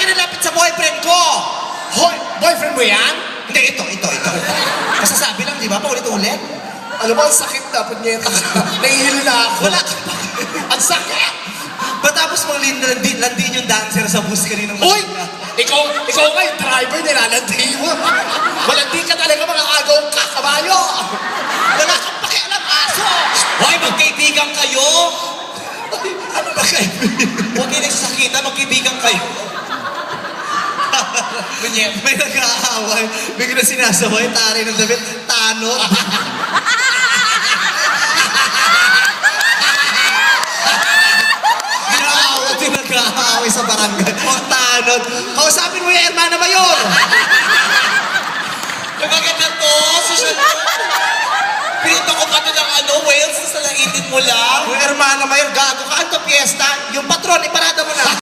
nilapit sa boyfriend ko. Hoy, boyfriend mo yan? Hindi, ito. Masasabi lang, di ba? Paulit-ulit. Alam mo, ang sakit na, punyeta ka. Nahihilo na ako. Wala. Ang sakit! Matapos mong landin yung dancer sa bus kaninang Uy! Ikaw nga yung driver, nilalandi mo. Malandi ka talaga, mga agaw ka, kabayo. Wala kang pakialam, aso! Hoy, magkaibigan kayo! Ano ba kaibigan? Huwag kayo nagsasakita, magkaibigan kayo. May nag-aaway, bigla sinasaway, tari ng damit, tanot. Ginaawat yung nag-aaway sa barangay. Tanot. Kausapin mo yung Hermana Mayor. Magaganda to, susunod. Pinito ko pa to ng Wales, sa naitin mo lang. Yung Hermana Mayor, gago ka. Ano to, fiesta? Yung patron, iparada mo na.